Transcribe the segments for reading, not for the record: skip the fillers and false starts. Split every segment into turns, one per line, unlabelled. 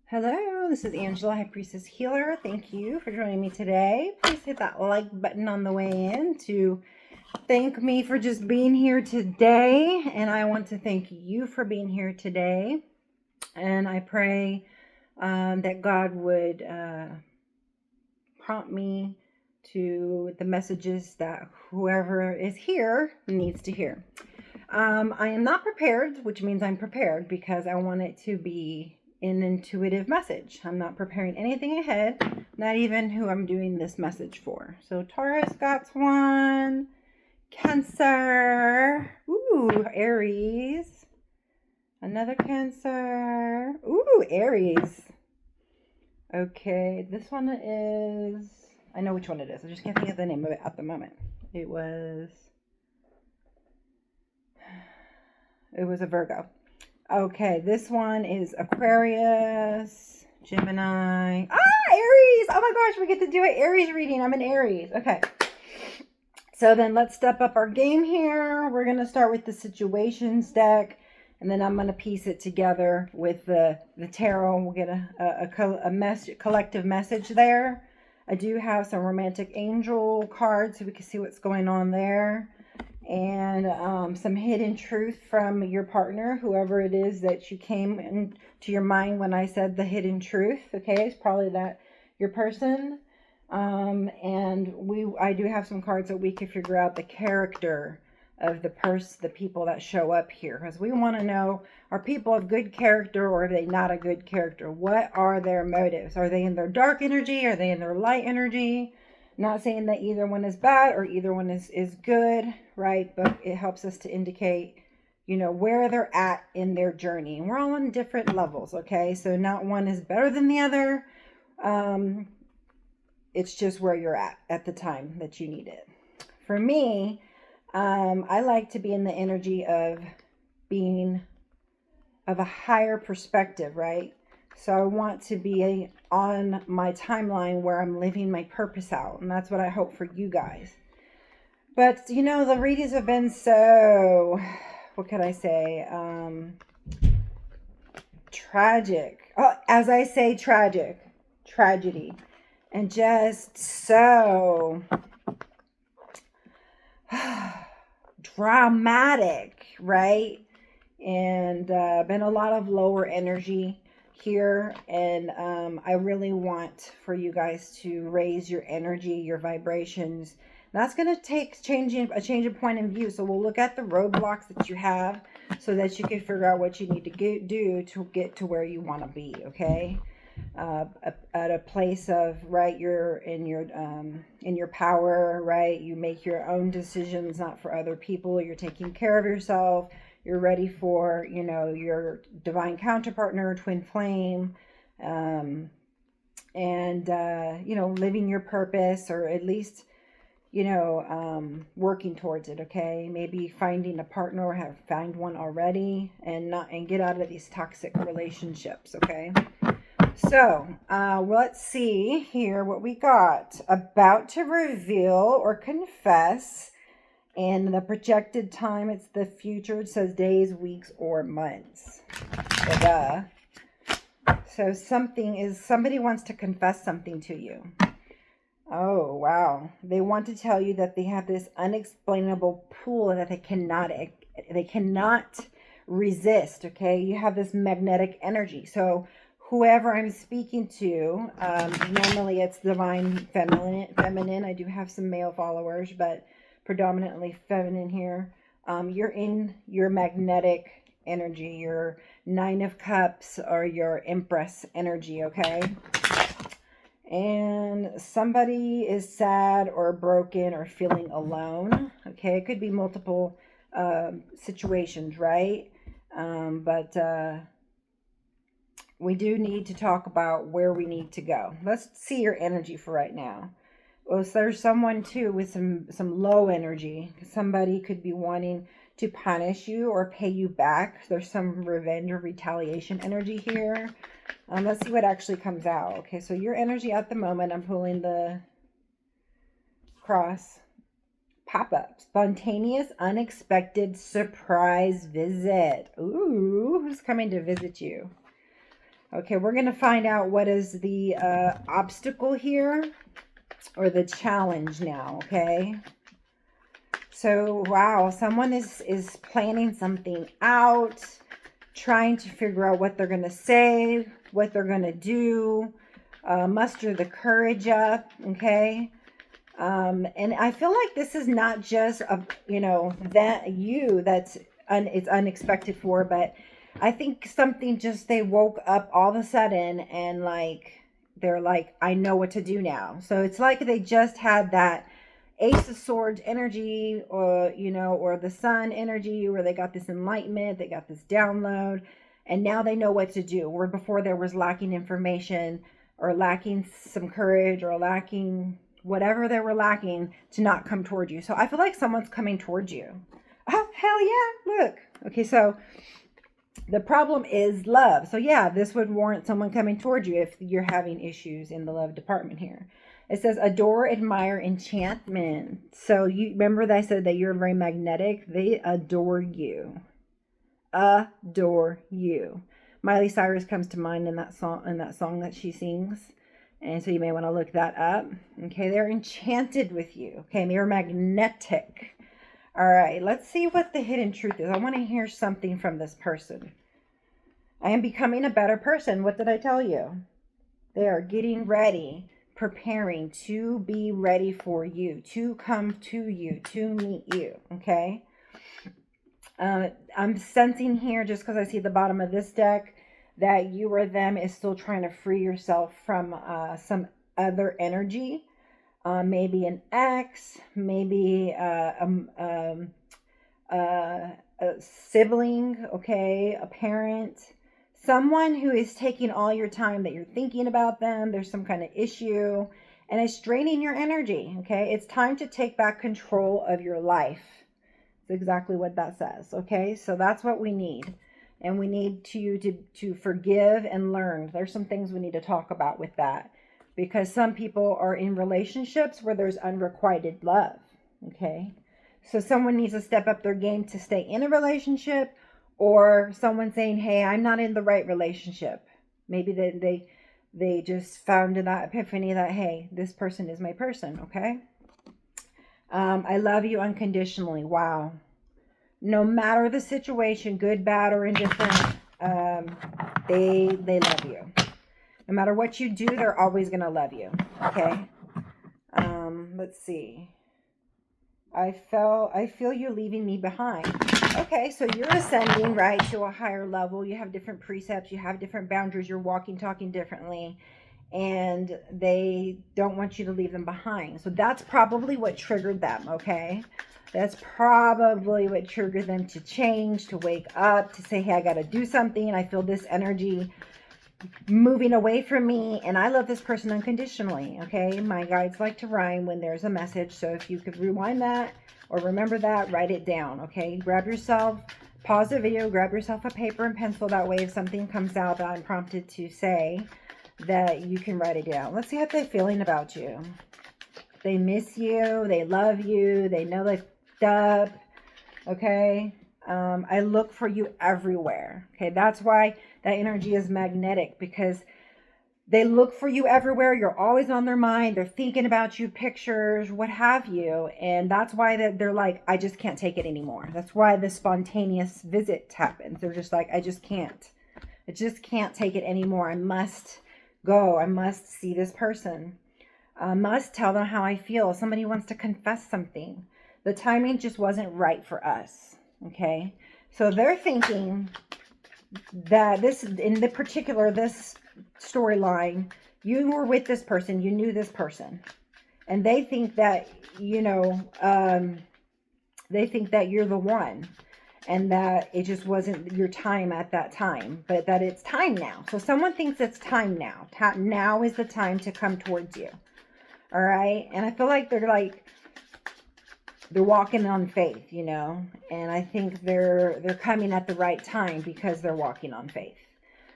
Hello, this is Angela, High Priestess Healer. Thank you for joining me today. Please hit that like button on the way in to thank me for just being here today. And I want to thank you for being here today. And I pray that God would prompt me to the messages that whoever is here needs to hear. I am not prepared, which means I'm prepared because I want it to be an intuitive message. I'm not preparing anything ahead, not even who I'm doing this message for. So Taurus got one, Cancer, ooh, Aries, another Cancer, ooh, Aries. Okay, this one is, I know which one it is. I just can't think of the name of it at the moment. It was a Virgo. Okay, this one is Aquarius, Gemini. Aries! Oh my gosh, we get to do an Aries reading. I'm an Aries. Okay. So then let's step up our game here. We're going to start with the situations deck, and then I'm going to piece it together with the tarot. We'll get a collective message there. I do have some romantic angel cards so we can see what's going on there. And some hidden truth from your partner, whoever it is that you came into your mind when I said the hidden truth. Okay, it's probably that your person. And I do have some cards that we can figure out the character of the people that show up here, because we want to know, are people of good character or are they not a good character? What are their motives? Are they in their dark energy? Are they in their light energy? Not saying that either one is bad or either one is good, right? But it helps us to indicate, where they're at in their journey. We're all on different levels, okay? So not one is better than the other. It's just where you're at the time that you need it. For me, I like to be in the energy of being of a higher perspective, right? So I want to be on my timeline where I'm living my purpose out. And that's what I hope for you guys. But, the readings have been so, what could I say? Tragic. Oh, as I say, tragedy. And just so dramatic, right? And been a lot of lower energy here, and I really want for you guys to raise your energy, your vibrations. That's going to take a change of point of view. So we'll look at the roadblocks that you have so that you can figure out what you need to do to get to where you want to be, okay? At a place of, right, you're in your power, right? You make your own decisions, not for other people. You're taking care of yourself. You're ready for, your divine counterpartner, twin flame, and living your purpose, or at least, working towards it. Okay, maybe finding a partner or find one already, and get out of these toxic relationships. Okay. So, let's see here what we got. About to reveal or confess. And the projected time, it's the future. It says days, weeks, or months. So somebody wants to confess something to you. Oh, wow. They want to tell you that they have this unexplainable pull that they cannot resist, okay? You have this magnetic energy. So whoever I'm speaking to, normally it's divine feminine. I do have some male followers, but predominantly feminine here. You're in your magnetic energy, your 9 of Cups or your Empress energy, okay? And somebody is sad or broken or feeling alone, okay? It could be multiple situations, right? But we do need to talk about where we need to go. Let's see your energy for right now. Well, so there's someone too with some low energy. Somebody could be wanting to punish you or pay you back. There's some revenge or retaliation energy here. Let's see what actually comes out. Okay, so your energy at the moment, I'm pulling the cross. Pop-up. Spontaneous, unexpected, surprise visit. Ooh, who's coming to visit you? Okay, we're going to find out what is the obstacle here, or the challenge now, okay? So, wow, someone is planning something out, trying to figure out what they're going to say, what they're going to do, muster the courage up, okay? And I feel like this is not just that's it's unexpected for, but I think something just, they woke up all of a sudden and like they're like, I know what to do now. So it's like they just had that Ace of Swords energy, or or the Sun energy, where they got this enlightenment, they got this download, and now they know what to do. Where before there was lacking information, or lacking some courage, or lacking whatever they were lacking to not come toward you. So I feel like someone's coming towards you. Oh, hell yeah, look. Okay, so the problem is love. So yeah, this would warrant someone coming towards you if you're having issues in the love department here. It says adore, admire, enchantment. So you remember that I said that you're very magnetic. They adore you. Adore you. Miley Cyrus comes to mind in that song that she sings. And so you may want to look that up. Okay, they're enchanted with you. Okay, they're magnetic. All right, let's see what the hidden truth is. I want to hear something from this person. I am becoming a better person. What did I tell you? They are getting ready, preparing to be ready for you, to come to you, to meet you. Okay. I'm sensing here, just because I see the bottom of this deck, that you or them is still trying to free yourself from some other energy. Maybe an ex, maybe a sibling, okay, a parent, someone who is taking all your time, that you're thinking about them. There's some kind of issue, and it's draining your energy, okay? It's time to take back control of your life. That's exactly what that says, okay? So that's what we need. And we need to forgive and learn. There's some things we need to talk about with that, because some people are in relationships where there's unrequited love, okay? So someone needs to step up their game to stay in a relationship, or someone saying, hey, I'm not in the right relationship. Maybe they just found that epiphany that, hey, this person is my person, okay? I love you unconditionally. Wow. No matter the situation, good, bad, or indifferent, they love you. No matter what you do, they're always going to love you. Okay. Let's see. I feel you leaving me behind. Okay, so you're ascending, right, to a higher level. You have different precepts. You have different boundaries. You're walking, talking differently. And they don't want you to leave them behind. So that's probably what triggered them, okay? That's probably what triggered them to change, to wake up, to say, hey, I got to do something. I feel this energy moving away from me, and I love this person unconditionally, okay? My guides like to rhyme when there's a message, so if you could rewind that or remember that, write it down, okay? Grab yourself, pause the video, grab yourself a paper and pencil. That way, if something comes out that I'm prompted to say, that you can write it down. Let's see how they're feeling about you. They miss you, they love you, they know they fucked up, okay? I look for you everywhere, okay? That's why that energy is magnetic, because they look for you everywhere. You're always on their mind. They're thinking about you, pictures, what have you. And that's why they're like, I just can't take it anymore. That's why the spontaneous visit happens. They're just like, I just can't take it anymore. I must go. I must see this person. I must tell them how I feel. Somebody wants to confess something. The timing just wasn't right for us. Okay. So they're thinking that this storyline, you were with this person, you knew this person, and they think that, they think that you're the one, and that it just wasn't your time at that time, but that it's time now. So someone thinks it's time now. Now is the time to come towards you. All right. And I feel like they're walking on faith, and I think they're coming at the right time because they're walking on faith.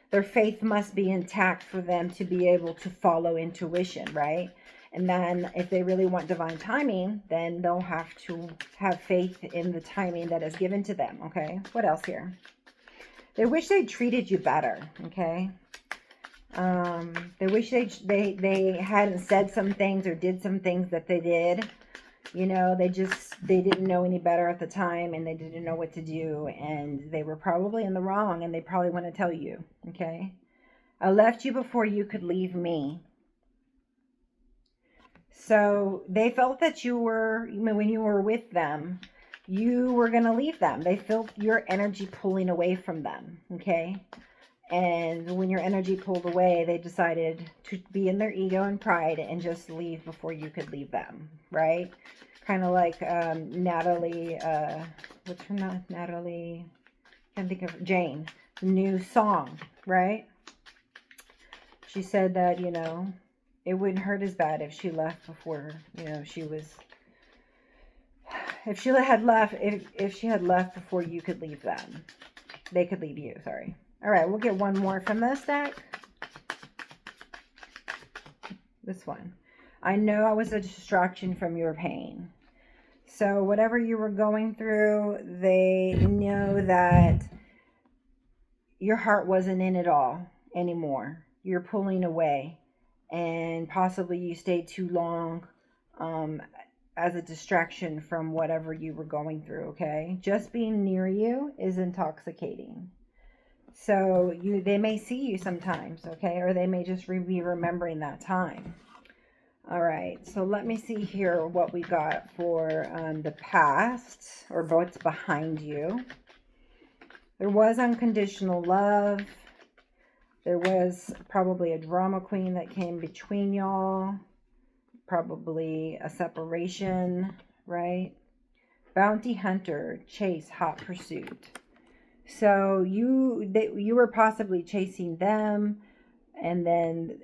Their faith must be intact for them to be able to follow intuition, right? And then if they really want divine timing, then they'll have to have faith in the timing that is given to them, okay? What else here? They wish they treated you better, okay? They wish they hadn't said some things or did some things that they did. You know, they didn't know any better at the time, and they didn't know what to do, and they were probably in the wrong, and they probably want to tell you, okay? I left you before you could leave me. So they felt that when you were with them, you were going to leave them. They felt your energy pulling away from them, okay? And when your energy pulled away, they decided to be in their ego and pride and just leave before you could leave them, right? Kind of like Natalie, what's her name? Natalie, I can't think of Jane, new song, right? She said that, you know, it wouldn't hurt as bad if she left before, you know, if she had left before you could leave them. They could leave you, sorry. All right, we'll get one more from this deck. This one. I know I was a distraction from your pain. So whatever you were going through, they know that your heart wasn't in it all anymore. You're pulling away, and possibly you stayed too long as a distraction from whatever you were going through, okay? Just being near you is intoxicating. So they may see you sometimes, okay? Or they may just be remembering that time. All right, so let me see here what we got for the past, or what's behind you. There was unconditional love. There was probably a drama queen that came between y'all. Probably a separation, right? Bounty hunter, chase, hot pursuit. So you were possibly chasing them, and then,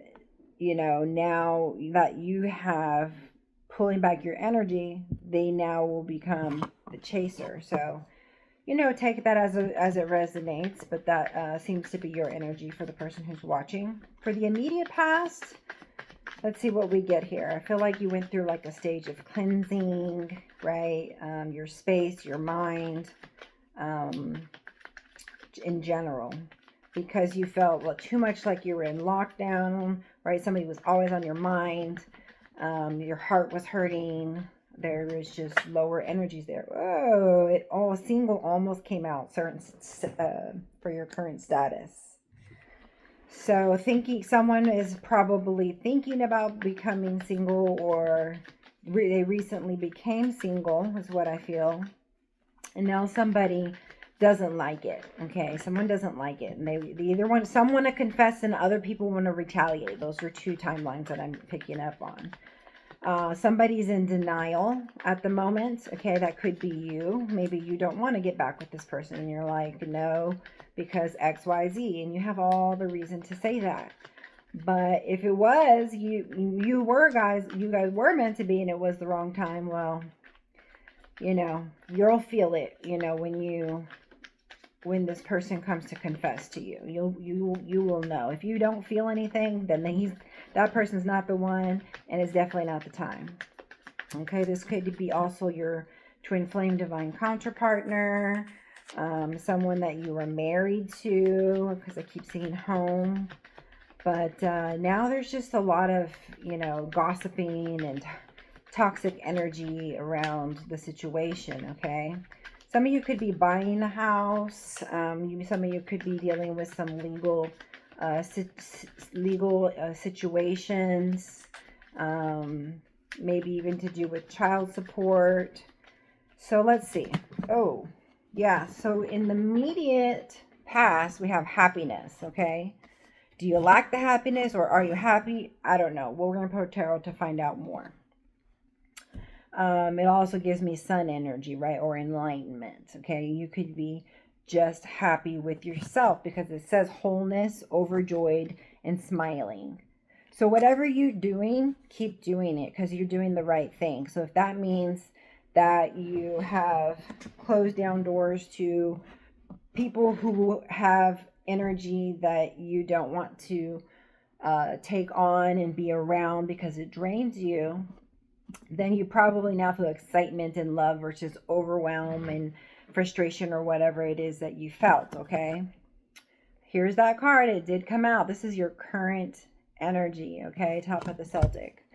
you know, now that you have pulling back your energy, they now will become the chaser. So, you know, take that as it resonates, but that seems to be your energy for the person who's watching. For the immediate past, let's see what we get here. I feel like you went through like a stage of cleansing, right? Your space, your mind, in general, because you felt too much like you were in lockdown, right? Somebody was always on your mind. Your heart was hurting. There was just lower energies there. Oh, it all single almost came out certain for your current status. So someone is probably thinking about becoming single, or they recently became single is what I feel. And now somebody doesn't like it, okay? Someone doesn't like it, and they either want someone to confess and other people want to retaliate. Those are two timelines that I'm picking up on. Somebody's in denial at the moment, okay? That could be you. Maybe you don't want to get back with this person, and you're like, no, because XYZ, and you have all the reason to say that. But if it was you guys were meant to be, and it was the wrong time, well, you know, you'll feel it, you know, when this person comes to confess to you. You will know. If you don't feel anything, then that person's not the one, and it's definitely not the time. Okay, this could be also your twin flame divine counterpartner, someone that you were married to, because I keep seeing home. But now there's just a lot of, you know, gossiping and toxic energy around the situation, okay? Some of you could be buying a house. Some of you could be dealing with some legal situations, maybe even to do with child support. So let's see. Oh, yeah. So in the immediate past, we have happiness, okay? Do you lack the happiness, or are you happy? I don't know. Well, we're going to put tarot to find out more. It also gives me sun energy, right? Or enlightenment, okay? You could be just happy with yourself because it says wholeness, overjoyed, and smiling. So whatever you're doing, keep doing it because you're doing the right thing. So if that means that you have closed down doors to people who have energy that you don't want to take on and be around because it drains you, then you probably now feel excitement and love versus overwhelm and frustration or whatever it is that you felt, okay? Here's that card. It did come out. This is your current energy, okay? Top of the Celtic.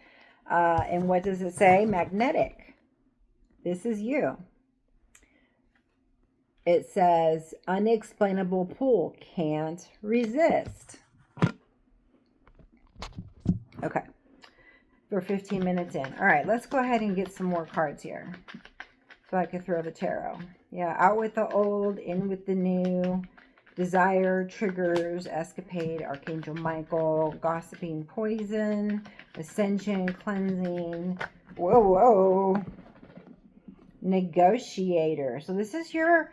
And what does it say? Magnetic. This is you. It says, unexplainable pull, can't resist. Okay. We're 15 minutes in. All right, let's go ahead and get some more cards here so I can throw the tarot. Yeah, out with the old, in with the new. Desire, triggers, escapade, Archangel Michael, gossiping, poison, ascension, cleansing. Whoa, whoa. Negotiator. So this is your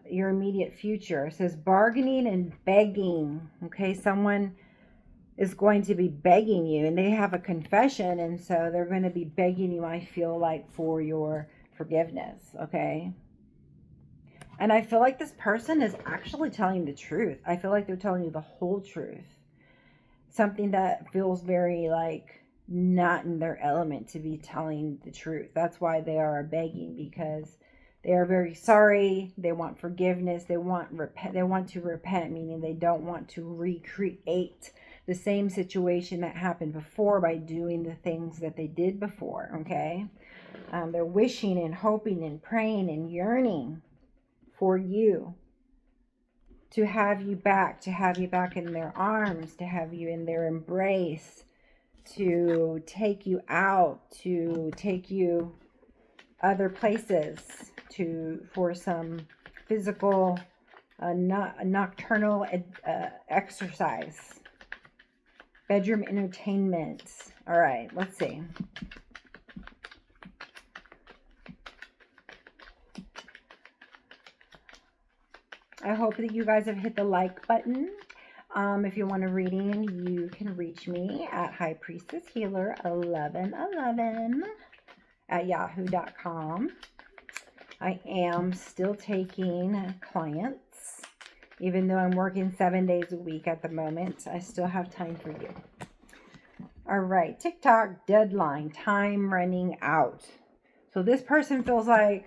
immediate future. It says bargaining and begging. Okay, someone is going to be begging you, and they have a confession, and so they're going to be begging you, I feel like, for your forgiveness. Okay. And I feel like this person is actually telling the truth. I feel like they're telling you the whole truth. Something that feels very like not in their element to be telling the truth. That's why they are begging, because they are very sorry. They want forgiveness. They want to repent, meaning they don't want to recreate the same situation that happened before by doing the things that they did before. Okay. They're wishing and hoping and praying and yearning for you, to have you back in their arms, to have you in their embrace, to take you out, to take you other places, for some physical nocturnal exercise, bedroom entertainment. All right, let's see. I hope that you guys have hit the like button. If you want a reading, you can reach me at highpriestesshealer1111 at yahoo.com. I am still taking clients. Even though I'm working 7 days a week at the moment, I still have time for you. All right, TikTok deadline, time running out. So this person feels like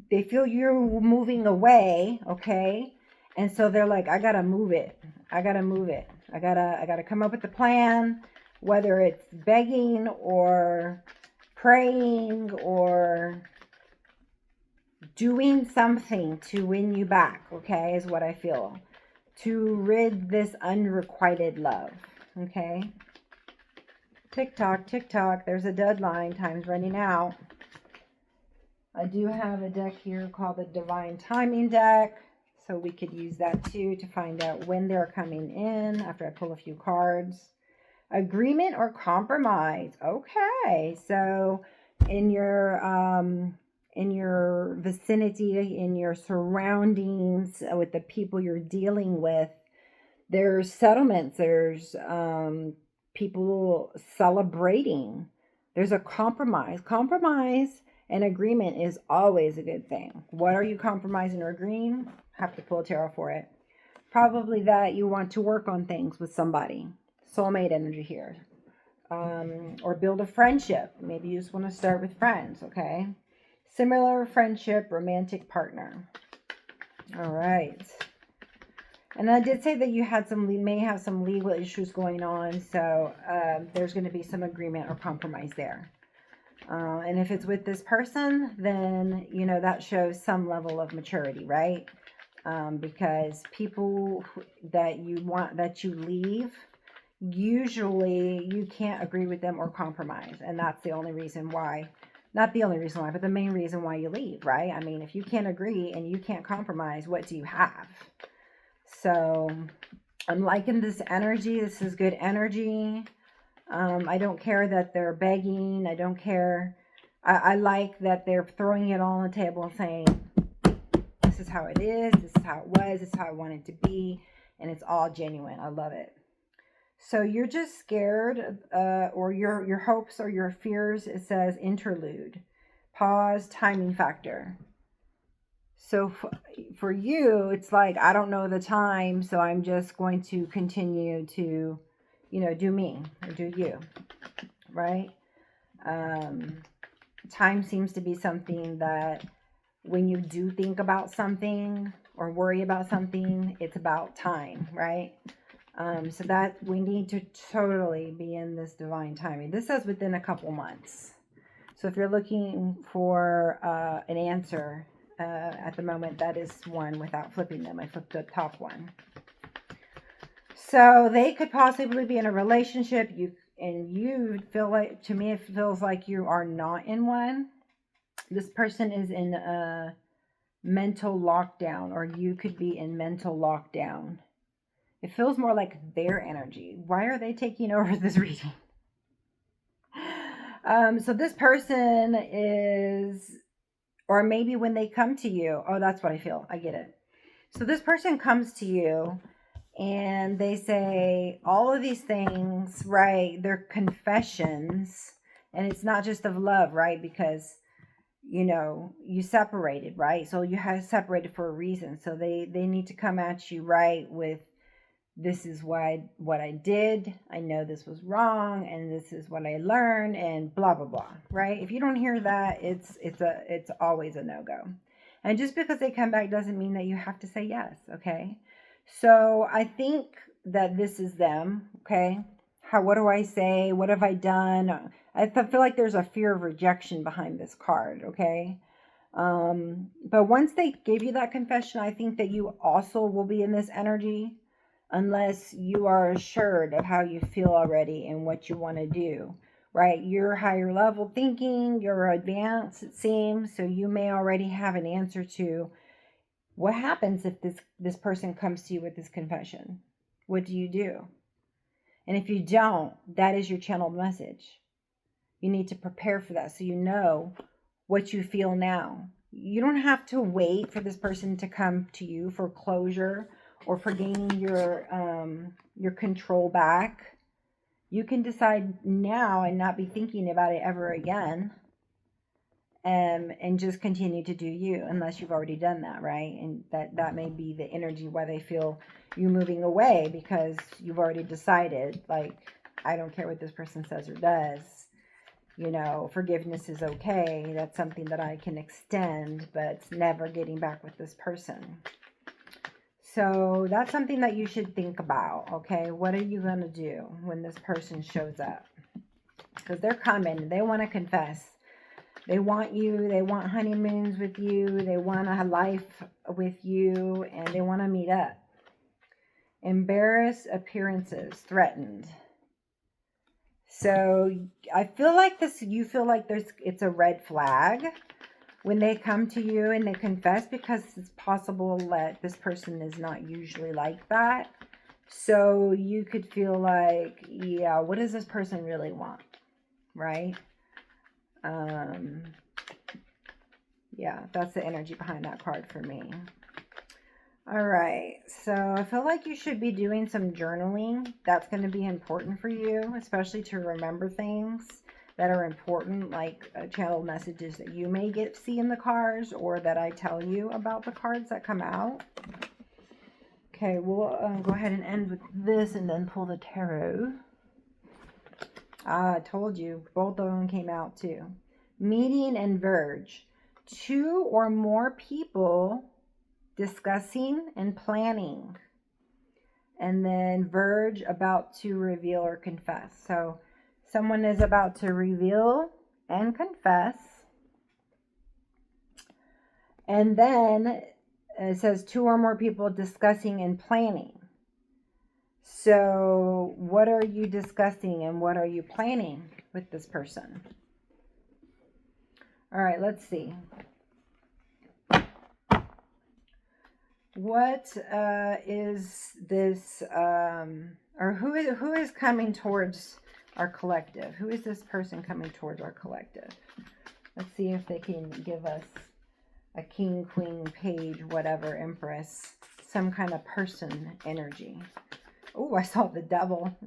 they feel you're moving away, okay? And so they're like, I gotta move it. I gotta come up with a plan, whether it's begging or praying or doing something to win you back, okay, is what I feel. To rid this unrequited love, okay? TikTok, there's a deadline. Time's running out. I do have a deck here called the Divine Timing deck, so we could use that too to find out when they're coming in after I pull a few cards. Agreement or compromise. Okay, so in your vicinity, in your surroundings, with the people you're dealing with, there's settlements, there's people celebrating, there's a compromise. Compromise and agreement is always a good thing. What are you compromising or agreeing? Have to pull a tarot for it. Probably that you want to work on things with somebody. Soulmate energy here. Or build a friendship. Maybe you just want to start with friends, okay? Similar friendship, romantic partner. All right. And I did say that you may have some legal issues going on, so there's going to be some agreement or compromise there. And if it's with this person, then, you know, that shows some level of maturity, right? Because people that you leave, usually you can't agree with them or compromise. And that's the only reason why, not the only reason why, but the main reason why you leave, right? I mean, if you can't agree and you can't compromise, what do you have? So I'm liking this energy. This is good energy. I don't care that they're begging. I don't care. I like that they're throwing it all on the table and saying, this is how it is. This is how it was. This is how I want it to be. And it's all genuine. I love it. So you're just scared, or your hopes or your fears. It says interlude, pause, timing factor. So for you, it's like, I don't know the time, so I'm just going to continue to, you know, do me or do you, right? Time seems to be something that when you do think about something or worry about something, it's about time, right? So that we need to totally be in this divine timing. This says within a couple months. So if you're looking for an answer at the moment, that is one without flipping them. I flipped the top one. So they could possibly be in a relationship. You feel like, to me, it feels like you are not in one. This person is in a mental lockdown, or you could be in mental lockdown. It feels more like their energy. Why are they taking over this reading? So this person is, or maybe when they come to you, oh, that's what I feel. I get it. So this person comes to you and they say all of these things, right? They're confessions, and it's not just of love, right? Because, you know, you separated, right? So you have separated for a reason. So they need to come at you, right, with, this is what I did. I know this was wrong, and this is what I learned, and blah blah blah. Right? If you don't hear that, it's always a no-go. And just because they come back doesn't mean that you have to say yes. Okay? So I think that this is them. Okay? What do I say? What have I done? I feel like there's a fear of rejection behind this card. Okay? But once they give you that confession, I think that you also will be in this energy, unless you are assured of how you feel already and what you want to do, right? You're higher level thinking, you're advanced, it seems, so you may already have an answer to what happens if this person comes to you with this confession. What do you do? And if you don't, that is your channeled message. You need to prepare for that so you know what you feel now. You don't have to wait for this person to come to you for closure or for gaining your control back. You can decide now and not be thinking about it ever again, and just continue to do you, unless you've already done that, right? And that may be the energy why they feel you moving away, because you've already decided, like, I don't care what this person says or does. You know, forgiveness is okay. That's something that I can extend, but never getting back with this person. So that's something that you should think about, okay? What are you going to do when this person shows up? Because they're coming. They want to confess. They want you. They want honeymoons with you. They want a life with you. And they want to meet up. Embarrassed appearances. Threatened. So I feel like this, you feel like it's a red flag when they come to you and they confess, because it's possible that this person is not usually like that. So you could feel like, yeah, what does this person really want? Right? Yeah, that's the energy behind that card for me. All right, so I feel like you should be doing some journaling. That's going to be important for you, especially to remember things that are important, like channel messages that you may see in the cards, or that I tell you about the cards that come out. Okay, we'll go ahead and end with this and then pull the tarot. I told you, both of them came out too. Meeting and verge. 2 or more people discussing and planning. And then verge, about to reveal or confess. So someone is about to reveal and confess. And then it says 2 or more people discussing and planning. So what are you discussing and what are you planning with this person? All right, let's see. What is this, or who is coming towards our collective? Who is this person coming towards our collective? Let's see if they can give us a king, queen, page, whatever, empress, some kind of person energy. Oh, I saw the devil.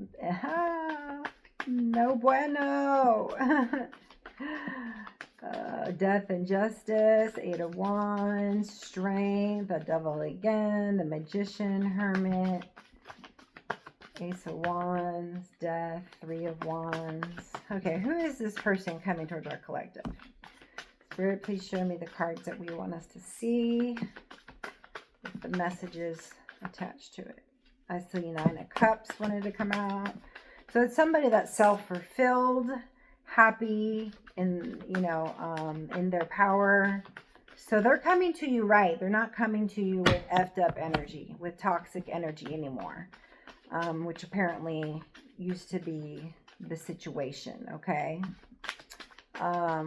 No bueno. Death and justice, 8 of wands, strength, the devil again, the magician, hermit, ace of wands, death, 3 of wands. Okay, who is this person coming towards our collective? Spirit, please show me the cards that we want us to see. the messages attached to it. I see 9 of Cups wanted to come out. So it's somebody that's self-fulfilled, happy in, in their power. So they're coming to you right. They're not coming to you with effed up energy, with toxic energy anymore, which apparently used to be the situation, okay?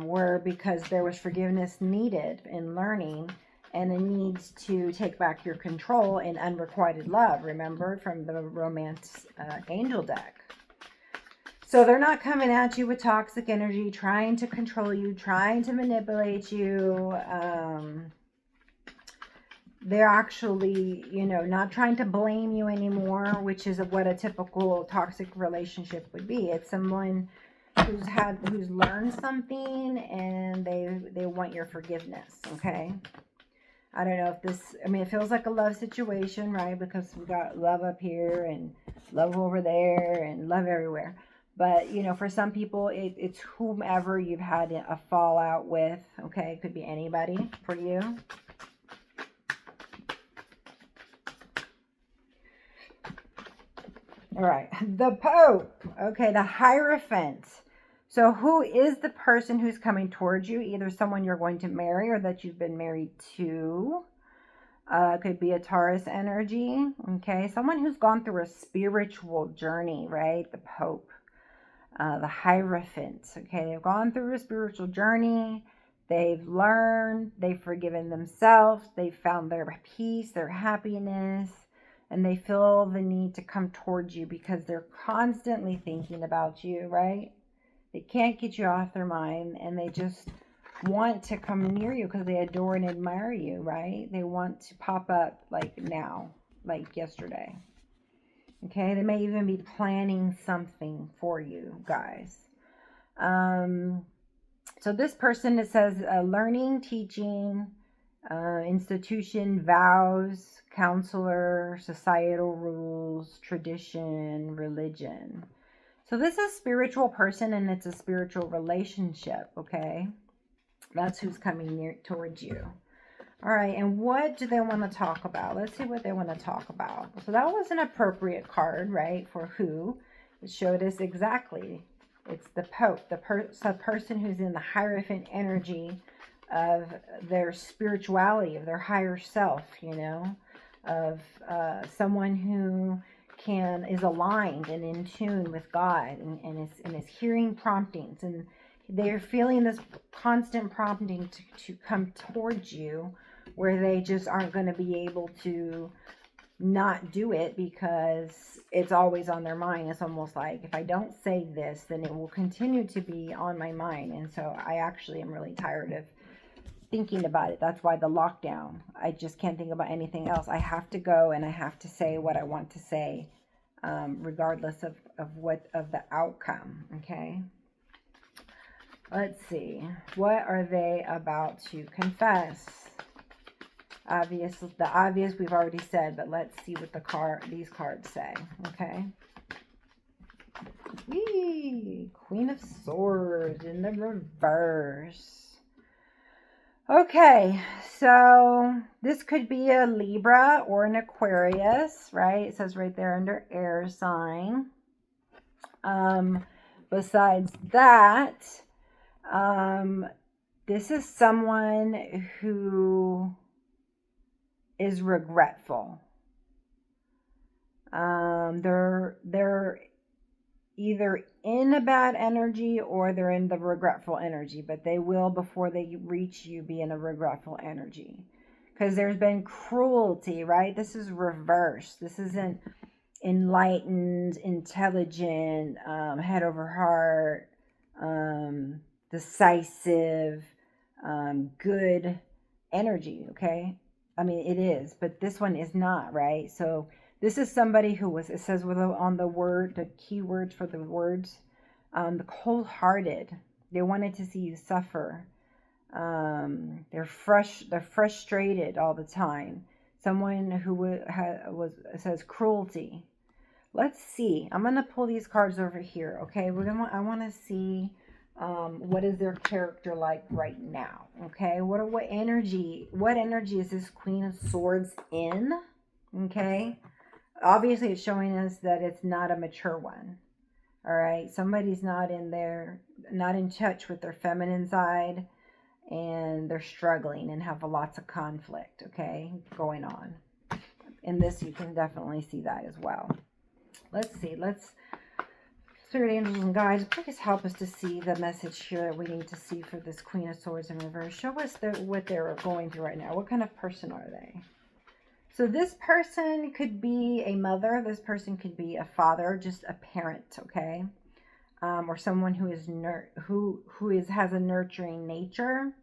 Where because there was forgiveness needed in learning and a need to take back your control in unrequited love, remember, from the romance angel deck. So they're not coming at you with toxic energy, trying to control you, trying to manipulate you. They're actually, not trying to blame you anymore, which is what a typical toxic relationship would be. It's someone who's learned something and they want your forgiveness, okay? I don't know if this, it feels like a love situation, right? Because we got love up here and love over there and love everywhere. But, for some people, it's whomever you've had a fallout with, okay? It could be anybody for you. All right, the Pope, okay, the Hierophant. So who is the person who's coming towards you? Either someone you're going to marry or that you've been married to. Could be a Taurus energy, okay? Someone who's gone through a spiritual journey, right? The Pope, the Hierophant, okay? They've gone through a spiritual journey. They've learned. They've forgiven themselves. They've found their peace, their happiness. And they feel the need to come towards you because they're constantly thinking about you, right? They can't get you off their mind, and they just want to come near you because they adore and admire you, right? They want to pop up like now, like yesterday. Okay, they may even be planning something for you guys. So this person, it says learning, teaching, institution, vows, counselor, societal rules, tradition, religion. So this is a spiritual person and it's a spiritual relationship, okay? That's who's coming near towards you. All right, and what do they want to talk about? Let's see what they want to talk about. So that was an appropriate card, right, for who? It showed us exactly. It's the Pope, the person who's in the Hierophant energy of their spirituality, of their higher self, of someone who is aligned and in tune with God and is hearing promptings, and they're feeling this constant prompting to come towards you, where they just aren't going to be able to not do it because it's always on their mind. It's almost like, if I don't say this, then it will continue to be on my mind. And so I actually am really tired of thinking about it. That's why the lockdown. I just can't think about anything else. I have to go and I have to say what I want to say, regardless of the outcome. Okay. Let's see. What are they about to confess? The obvious we've already said, but let's see what these cards say. Okay. Whee! Queen of Swords in the reverse. Okay, so this could be a Libra or an Aquarius, right? It says right there under air sign. Besides that, this is someone who is regretful. They're either in a bad energy or they're in the regretful energy, but they will, before they reach you, be in a regretful energy because there's been cruelty, right? This is reverse. This isn't enlightened, intelligent, head over heart, decisive, good energy. Okay, it is, but this one is not, right? So this is somebody who it says on the keywords for the words, the cold-hearted. They wanted to see you suffer. They're frustrated all the time. Someone who says cruelty. Let's see. I'm gonna pull these cards over here. Okay, I want to see What is their character like right now? Okay, what energy is this Queen of Swords in? Okay, obviously it's showing us that it's not a mature one. All right, somebody's not in there, not in touch with their feminine side, and they're struggling and have lots of conflict, okay, going on. In this, you can definitely see that as well. Let's see. Spirit angels and guides, please help us to see the message here that we need to see for this Queen of Swords in reverse. Show us what they're going through right now. What kind of person are they? So this person could be a mother. This person could be a father, just a parent, okay? Or someone who is has a nurturing nature.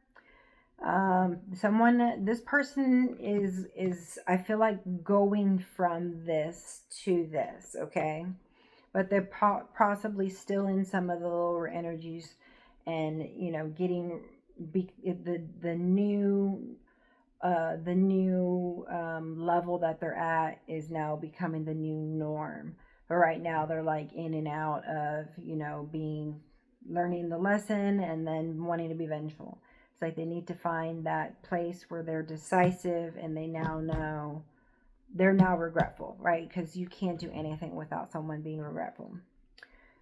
This person is I feel like going from this to this, okay? But they're possibly still in some of the lower energies, and getting the new level that they're at is now becoming the new norm. But right now they're like in and out of learning the lesson and then wanting to be vengeful. It's like they need to find that place where they're decisive, and they now know they're now regretful, right? Because you can't do anything without someone being regretful.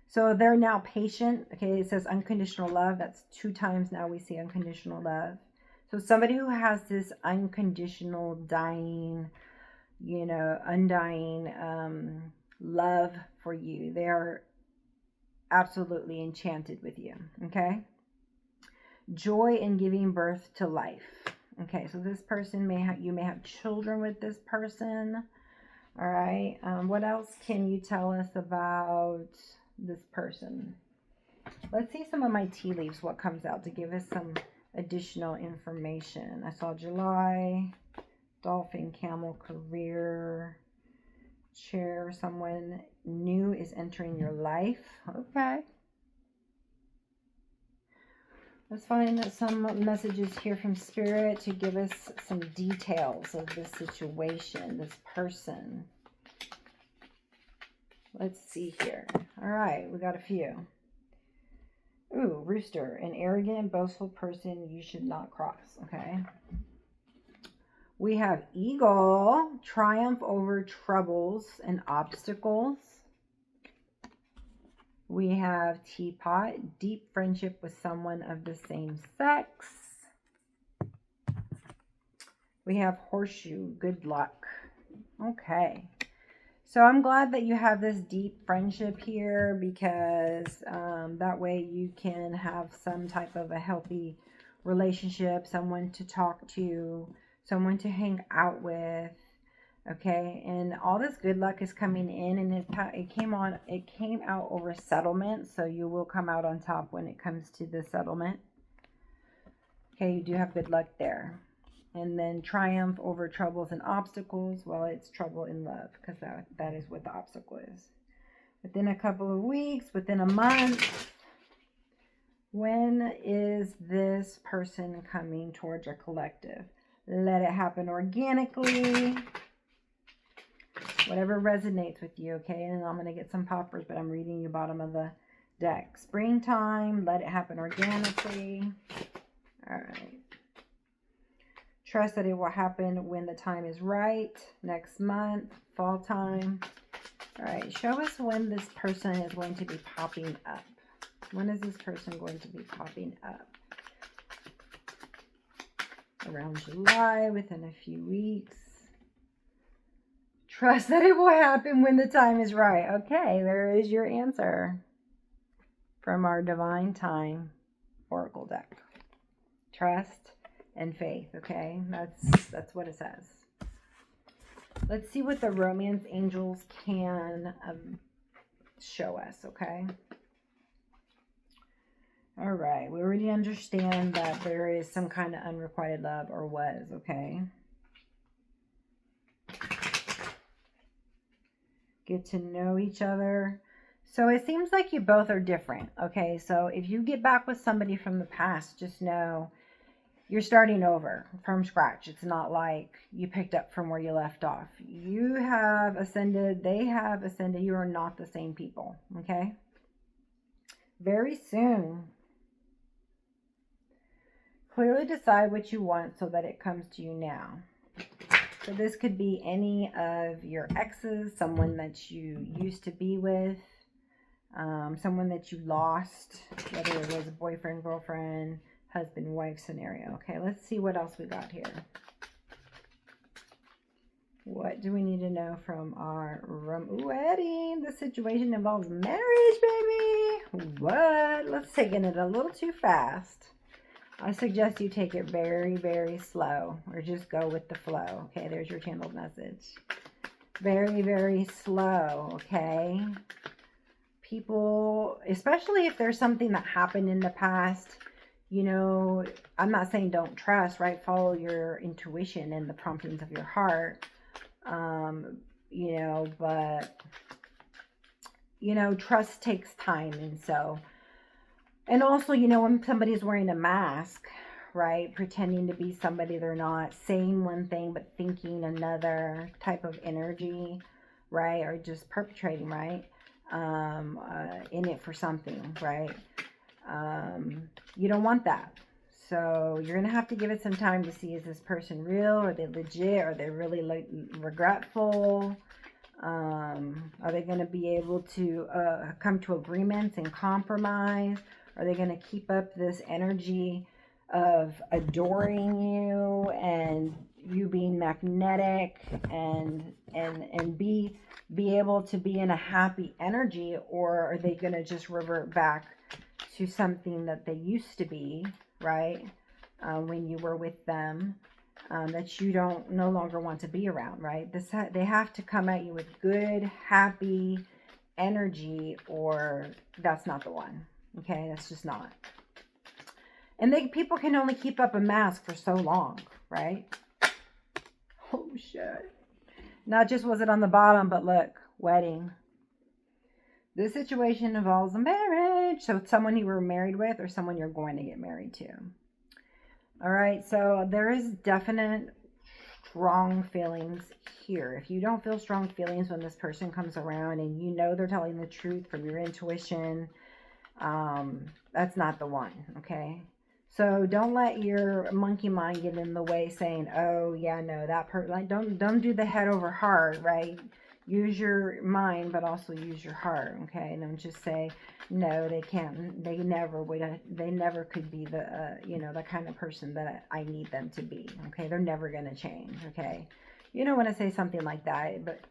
So they're now patient. Okay, it says unconditional love. That's 2 times now we see unconditional love. So somebody who has this unconditional, undying love for you, they are absolutely enchanted with you. Okay. Joy in giving birth to life. Okay, so this person you may have children with this person. All right. What else can you tell us about this person? Let's see some of my tea leaves, what comes out to give us some additional information. I saw July, dolphin, camel, career, chair, someone new is entering your life. Okay. Let's find some messages here from Spirit to give us some details of this situation, this person. Let's see here. All right, we got a few. Ooh, rooster, an arrogant, boastful person you should not cross. Okay. We have eagle, triumph over troubles and obstacles. We have teapot, deep friendship with someone of the same sex. We have horseshoe, good luck. Okay. So I'm glad that you have this deep friendship here, because that way you can have some type of a healthy relationship, someone to talk to, someone to hang out with. Okay, and all this good luck is coming in, and it came out over settlement, so you will come out on top when it comes to the settlement. Okay, you do have good luck there. And then triumph over troubles and obstacles. Well, it's trouble in love, because that is what the obstacle is. Within a couple of weeks, within a month. When is this person coming towards your collective? Let it happen organically. Whatever resonates with you, okay? And I'm going to get some poppers, but I'm reading you bottom of the deck. Springtime, let it happen organically. All right. Trust that it will happen when the time is right. Next month, fall time. All right, show us when this person is going to be popping up. When is this person going to be popping up? Around July, within a few weeks. Trust that it will happen when the time is right. Okay, there is your answer from our Divine Time Oracle deck. Trust and faith, okay? That's what it says. Let's see what the romance angels can show us, okay? All right, we already understand that there is some kind of unrequited love, or was, okay? Get to know each other. So it seems like you both are different, okay? So if you get back with somebody from the past, just know you're starting over from scratch. It's not like you picked up from where you left off. You have ascended, they have ascended. You are not the same people, okay? Very soon, Clearly decide what you want so that it comes to you now. So this could be any of your exes, someone that you used to be with, someone that you lost, whether it was a boyfriend, girlfriend, husband, wife scenario. Okay, let's see what else we got here. What do we need to know from our wedding? The situation involves marriage, baby. What? Let's take it a little too fast. I suggest you take it very, very slow, or just go with the flow. Okay, there's your channeled message. Very, very slow, okay? People, especially if there's something that happened in the past, you know, I'm not saying don't trust, right? Follow your intuition and the promptings of your heart. You know, but, you know, trust takes time. And also, you know, when somebody's wearing a mask, right, pretending to be somebody they're not, saying one thing but thinking another type of energy, right, or just perpetrating, right, in it for something, right, you don't want that. So you're going to have to give it some time to see, is this person real? Are they legit? Are they really regretful? Are they going to be able to come to agreements and compromise? Are they going to keep up this energy of adoring you and you being magnetic and be able to be in a happy energy? Or are they going to just revert back to something that they used to be, right, when you were with them, that you don't no longer want to be around, right? They have to come at you with good, happy energy, or that's not the one. Okay, that's just not. And people can only keep up a mask for so long, right? Oh shit! Not just was it on the bottom, but look, wedding. This situation involves a marriage. So it's someone you were married with or someone you're going to get married to. All right, so there is definite strong feelings here. If you don't feel strong feelings when this person comes around and you know they're telling the truth from your intuition, that's not the one, okay? So don't let your monkey mind get in the way saying, oh, yeah, no, that person, like, don't do the head over heart, right? Use your mind, but also use your heart, okay? And don't just say, no, they can't, they never could be the, you know, the kind of person that I need them to be, okay? They're never going to change, okay? You don't want to say something like that, but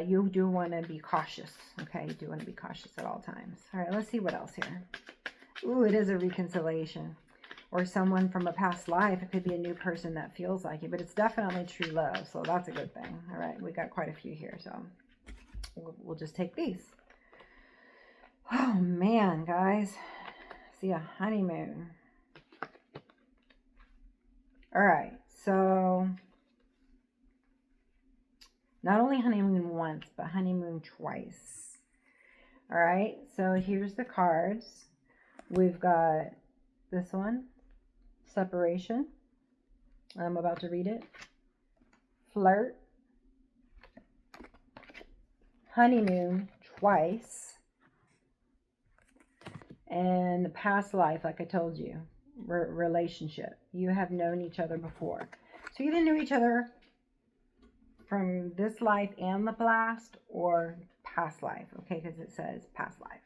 you do want to be cautious, okay? You do want to be cautious at all times. All right, let's see what else here. Ooh, it is a reconciliation. Or someone from a past life. It could be a new person that feels like it, but it's definitely true love, so that's a good thing. All right, we got quite a few here, so we'll just take these. Oh man, guys, see a honeymoon. All right, so not only honeymoon once, but honeymoon twice. All right, so here's the cards. We've got this one, separation. I'm about to read it. Flirt. Honeymoon twice. And past life, like I told you, relationship. You have known each other before. So you either knew each other from this life and the past, or past life, okay, because it says past life.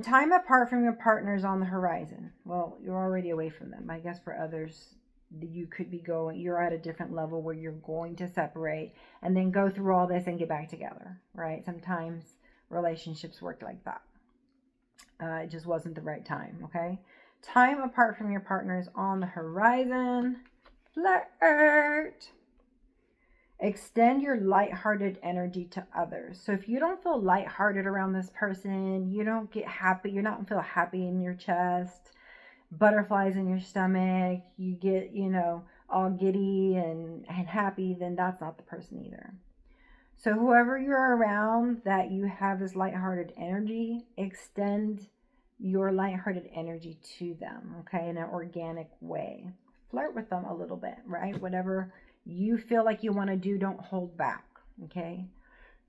Time apart from your partners on the horizon. Well, you're already away from them. I guess for others, you could be you're at a different level where you're going to separate and then go through all this and get back together, right? Sometimes relationships work like that. It just wasn't the right time, okay? Time apart from your partners on the horizon. Flirt. Extend your lighthearted energy to others. So if you don't feel lighthearted around this person, you don't get happy, you're not feel happy in your chest, butterflies in your stomach, you get, you know, all giddy and happy, then that's not the person either. So whoever you're around that you have this lighthearted energy, extend your lighthearted energy to them, okay, in an organic way. Flirt with them a little bit, right? Whatever you feel like you want to do, don't hold back, okay?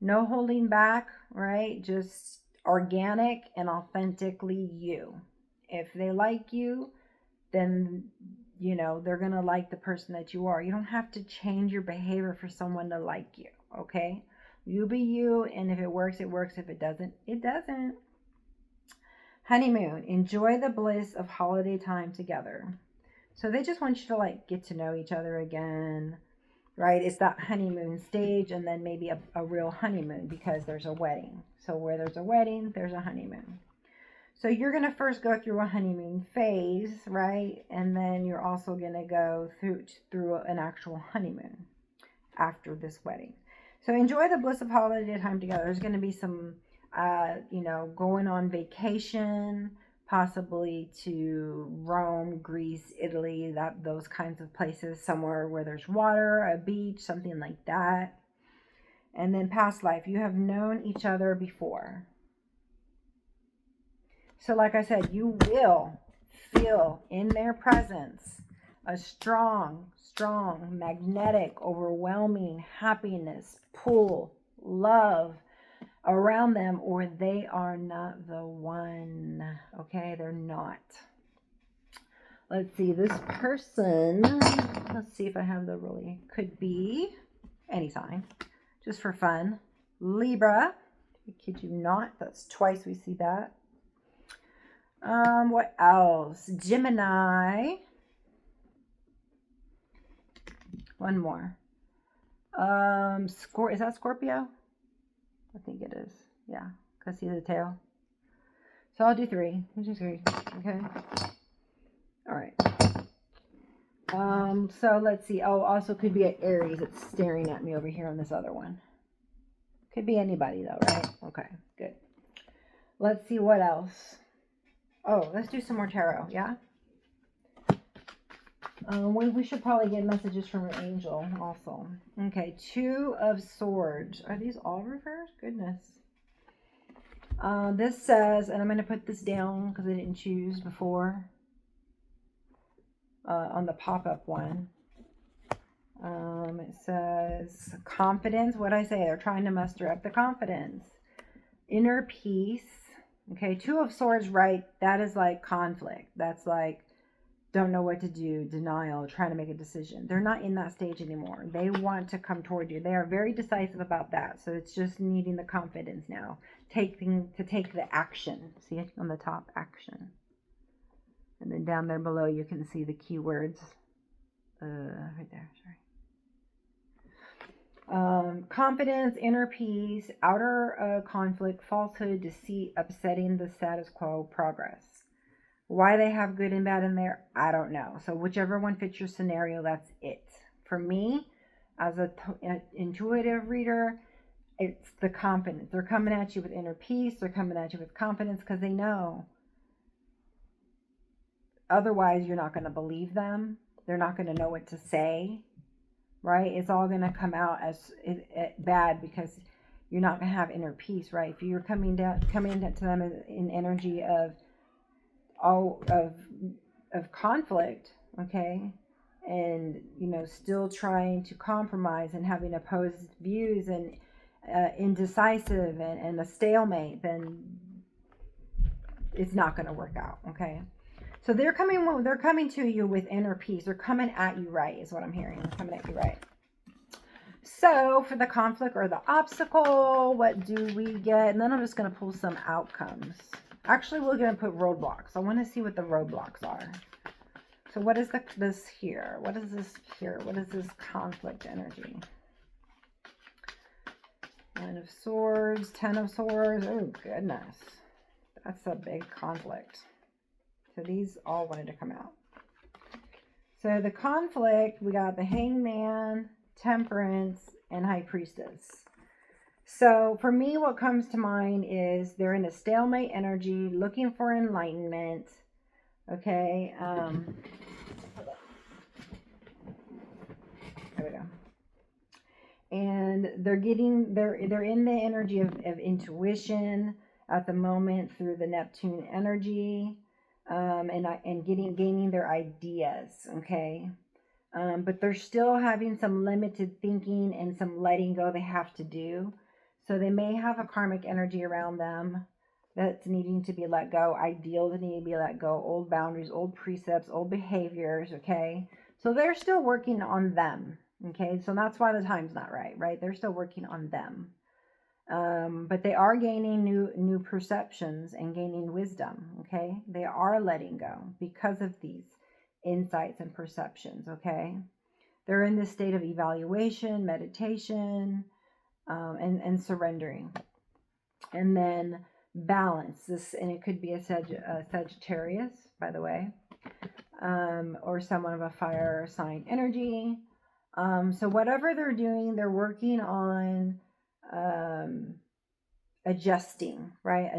No holding back, right? Just organic and authentically you. If they like you, then, you know, they're going to like the person that you are. You don't have to change your behavior for someone to like you, okay? You be you, and if it works, it works. If it doesn't, it doesn't. Honeymoon. Enjoy the bliss of holiday time together. So they just want you to like get to know each other again, right? It's that honeymoon stage, and then maybe a real honeymoon because there's a wedding. So where there's a wedding, there's a honeymoon. So you're going to first go through a honeymoon phase, right? And then you're also going to go through an actual honeymoon after this wedding. So enjoy the bliss of holiday time together. There's going to be some, you know, going on vacation, possibly to Rome, Greece, Italy, those kinds of places, somewhere where there's water, a beach, something like that. And then past life, you have known each other before. So like I said, you will feel in their presence a strong, magnetic, overwhelming happiness, pull, love around them, or they are not the one. Okay, they're not. Let's see, this person, let's see if I have the really, could be any sign, just for fun. Libra, I kid you not, that's twice we see that. What else? Gemini. One more. Is that Scorpio? I think it is. Yeah, because see the tail. So I'll do 3. I'll do 3. Okay. All right. So let's see. Oh, also could be an Aries that's staring at me over here on this other one. Could be anybody though, right? Okay, good. Let's see what else. Oh, let's do some more tarot, yeah? We should probably get messages from an angel also. Okay, 2 of Swords. Are these all reversed? Goodness. This says, and I'm going to put this down because I didn't choose before on the pop-up one. It says confidence. What I say? They're trying to muster up the confidence. Inner peace. Okay, 2 of Swords, right? That is like conflict. That's like don't know what to do, denial, trying to make a decision. They're not in that stage anymore. They want to come toward you. They are very decisive about that. So it's just needing the confidence now. Take the action. See it on the top, action. And then down there below you can see the keywords. Right there, sorry. Confidence, inner peace, outer conflict, falsehood, deceit, upsetting the status quo, progress. Why they have good and bad in there, I don't know. So whichever one fits your scenario, that's it. For me, as an intuitive reader, it's the confidence. They're coming at you with inner peace. They're coming at you with confidence because they know. Otherwise, you're not going to believe them. They're not going to know what to say, right? It's all going to come out as bad because you're not going to have inner peace, right? If you're coming to them in energy of conflict, okay, and you know, still trying to compromise and having opposed views and indecisive and a stalemate, then it's not going to work out, okay? So they're coming to you with inner peace. They're coming at you right, is what I'm hearing. They're coming at you right. So for the conflict or the obstacle, what do we get? And then I'm just going to pull some outcomes. Actually, we're going to put roadblocks. I want to see what the roadblocks are. So what is this here? What is this here? What is this conflict energy? 9 of Swords, 10 of Swords. Oh, goodness. That's a big conflict. So these all wanted to come out. So the conflict, we got the Hangman, Temperance, and High Priestess. So for me, what comes to mind is they're in a stalemate energy, looking for enlightenment. Okay. There we go. And they're in the energy of intuition at the moment through the Neptune energy, and gaining their ideas. Okay. But they're still having some limited thinking and some letting go they have to do. So they may have a karmic energy around them. that's needing to be let go, ideals that need to be let go, old boundaries, old precepts, old behaviors, okay? So they're still working on them, okay? So that's why the time's not right, right? They're still working on them. But they are gaining new perceptions and gaining wisdom, okay? They are letting go because of these insights and perceptions, okay? They're in this state of evaluation, meditation, and surrendering. And then balance this, and it could be a Sagittarius, by the way, or someone of a fire sign energy. So whatever they're doing, they're working on adjusting, right?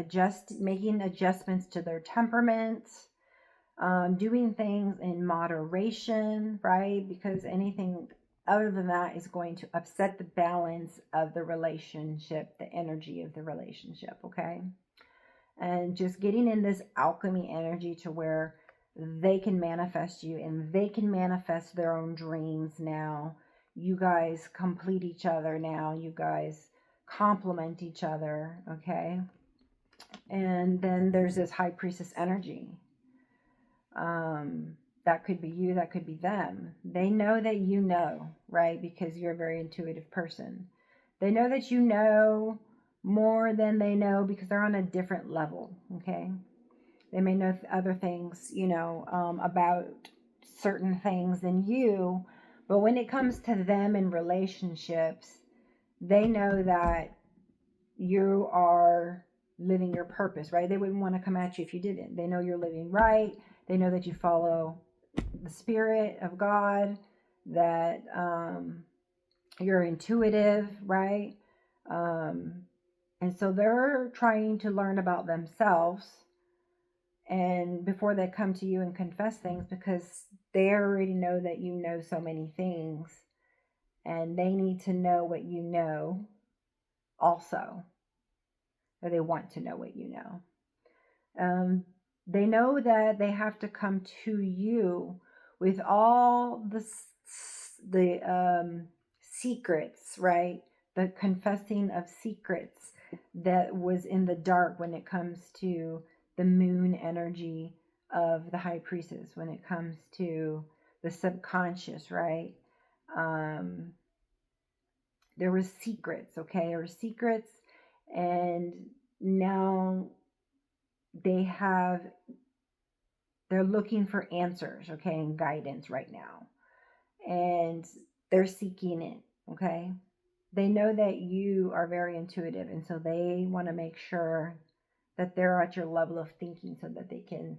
Making adjustments to their temperaments, doing things in moderation, right? Because anything other than that is going to upset the balance of the relationship, the energy of the relationship, okay? And just getting in this alchemy energy to where they can manifest you and they can manifest their own dreams now. You guys complete each other now. You guys complement each other, okay? And then there's this high priestess energy. That could be you, that could be them. They know that you know, right? Because you're a very intuitive person. They know that you know more than they know because they're on a different level, okay? They may know other things, about certain things than you, but when it comes to them in relationships, they know that you are living your purpose, right? They wouldn't want to come at you if you didn't. They know you're living right. They know that you follow the spirit of God, that you're intuitive, right? And so they're trying to learn about themselves, and before they come to you and confess things, because they already know that you know so many things, and they need to know what you know also, or they want to know what you know. They know that they have to come to you with all the secrets, right? The confessing of secrets that was in the dark when it comes to the moon energy of the high priestess, when it comes to the subconscious, right? There were secrets, okay? There were secrets, and now they're looking for answers, okay, and guidance right now. And they're seeking it, okay? They know that you are very intuitive, and so they want to make sure that they're at your level of thinking so that they can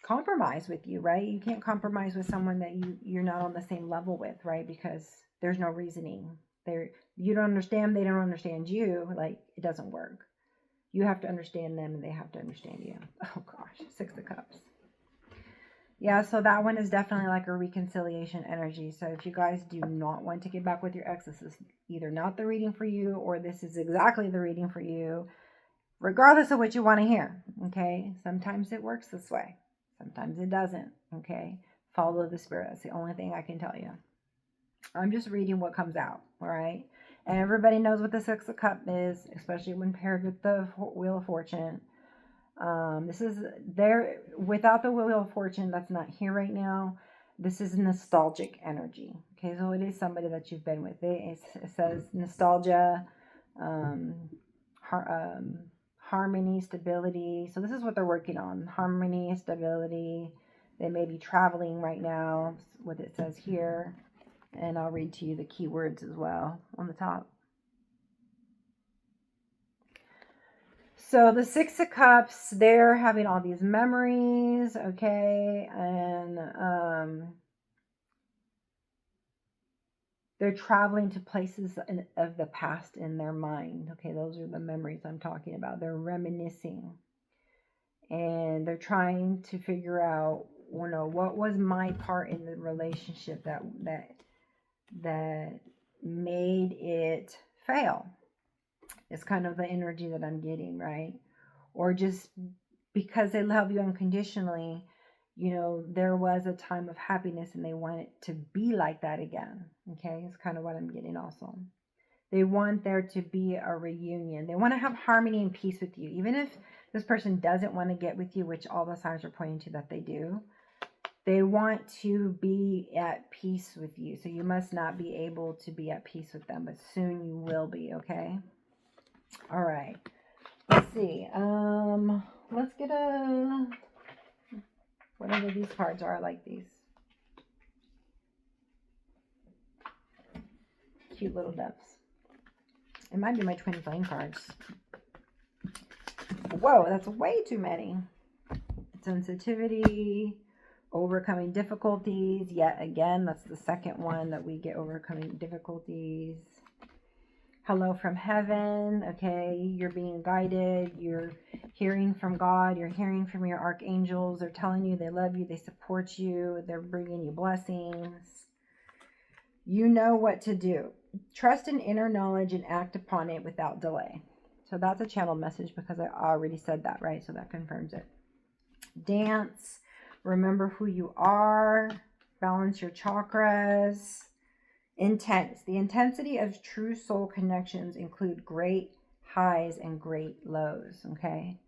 compromise with you, right? You can't compromise with someone that you're not on the same level with, right? Because there's no reasoning. You don't understand, they don't understand you. Like, it doesn't work. You have to understand them, and they have to understand you. Oh gosh, 6 of Cups. Yeah, so that one is definitely like a reconciliation energy. So if you guys do not want to get back with your ex, this is either not the reading for you, or this is exactly the reading for you, regardless of what you want to hear, okay? Sometimes it works this way. Sometimes it doesn't, okay? Follow the spirit. That's the only thing I can tell you. I'm just reading what comes out, all right? And everybody knows what the 6 of Cups is, especially when paired with the Wheel of Fortune. This is there without the Wheel of Fortune that's not here right now. This is nostalgic energy. Okay, so it is somebody that you've been with. It says nostalgia, harmony, stability. So this is what they're working on: harmony, stability. They may be traveling right now. What it says here, and I'll read to you the keywords as well on the top. So the 6 of Cups, they're having all these memories, okay, and they're traveling to places of the past in their mind. Okay, those are the memories I'm talking about. They're reminiscing, and they're trying to figure out, what was my part in the relationship that made it fail. It's kind of the energy that I'm getting, right? Or just because they love you unconditionally, there was a time of happiness and they want it to be like that again. Okay, it's kind of what I'm getting also. They want there to be a reunion. They want to have harmony and peace with you. Even if this person doesn't want to get with you, which all the signs are pointing to that they do, they want to be at peace with you. So you must not be able to be at peace with them, but soon you will be, okay? All right. Let's see. Let's get a, whatever these cards are, I like these. Cute little doves. It might be my twin flame cards. Whoa, that's way too many. Sensitivity, overcoming difficulties. Yet again, that's the second one that we get, overcoming difficulties. Hello from heaven. Okay, you're being guided. You're hearing from God. You're hearing from your archangels. They're telling you they love you. They support you. They're bringing you blessings. You know what to do. Trust in inner knowledge and act upon it without delay. So that's a channel message because I already said that, right? So that confirms it. Dance. Remember who you are. Balance your chakras. Intense. The intensity of true soul connections include great highs and great lows. Okay.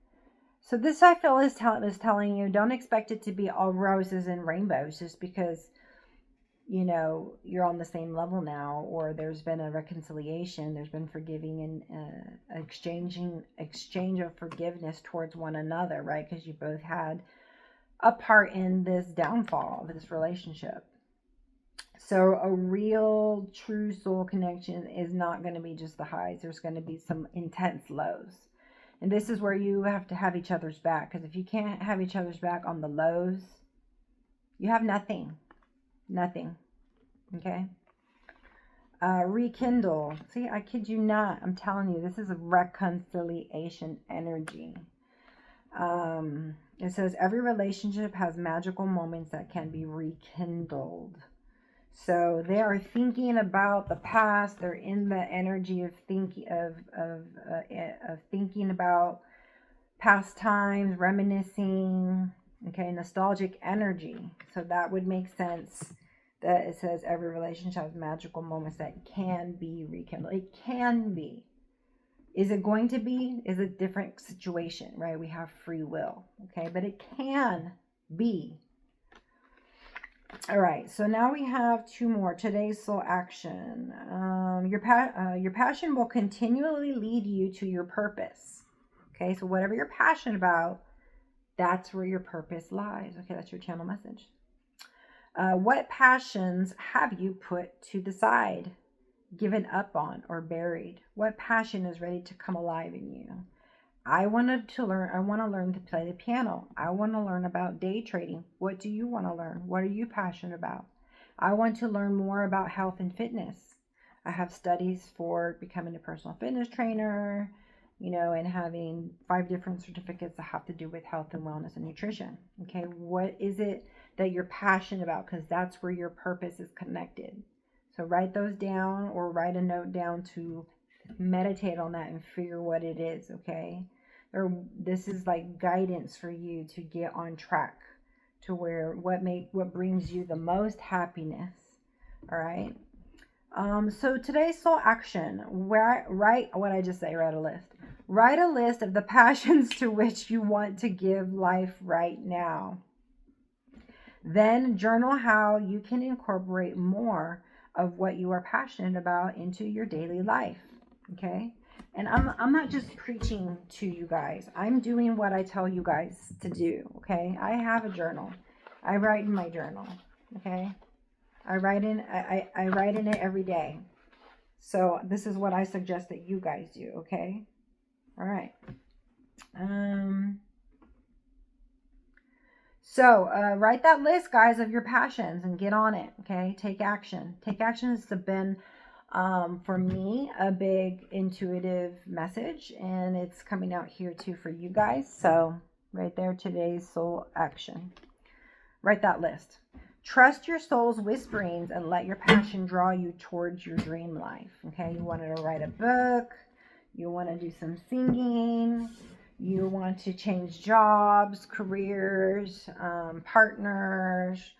So this, I feel, is telling you, don't expect it to be all roses and rainbows just because, you know, you're on the same level now, or there's been a reconciliation, there's been forgiving and exchange of forgiveness towards one another, right? Because you both had a part in this downfall of this relationship. So a real true soul connection is not going to be just the highs. There's going to be some intense lows. And this is where you have to have each other's back. Because if you can't have each other's back on the lows, you have nothing. Nothing. Okay? Rekindle. See, I kid you not. I'm telling you, this is a reconciliation energy. It says every relationship has magical moments that can be rekindled. So they are thinking about the past. They're in the energy of thinking thinking about past times, reminiscing. Okay, nostalgic energy. So that would make sense that it says every relationship has magical moments that can be rekindled. It can be. Is it going to be? Is a different situation, right? We have free will. Okay, but it can be. All right, so now we have two more. Today's soul action. Your passion will continually lead you to your purpose. Okay, so whatever you're passionate about, that's where your purpose lies. Okay, that's your channel message. What passions have you put to the side, given up on, or buried? What passion is ready to come alive in you? I want to learn to play the piano. I want to learn about day trading. What do you want to learn? What are you passionate about? I want to learn more about health and fitness. I have studies for becoming a personal fitness trainer, you know, and having 5 different certificates that have to do with health and wellness and nutrition. Okay, what is it that you're passionate about? Because that's where your purpose is connected. So write those down, or write a note down to meditate on that and figure what it is, okay? Or this is like guidance for you to get on track to where what brings you the most happiness. All right. So today's soul action, write what I just say, write a list. Write a list of the passions to which you want to give life right now. Then journal how you can incorporate more of what you are passionate about into your daily life. Okay? And I'm not just preaching to you guys. I'm doing what I tell you guys to do. Okay? I have a journal. I write in my journal. Okay? I write in it every day. So this is what I suggest that you guys do. Okay? All right. So write that list, guys, of your passions and get on it. Okay? Take action. Take action has been, for me, a big intuitive message, and it's coming out here too for you guys. So right there, today's soul action. Write that list. Trust your soul's whisperings and let your passion draw you towards your dream life. Okay? You wanted to write a book. You want to do some singing. You want to change jobs, careers, partners.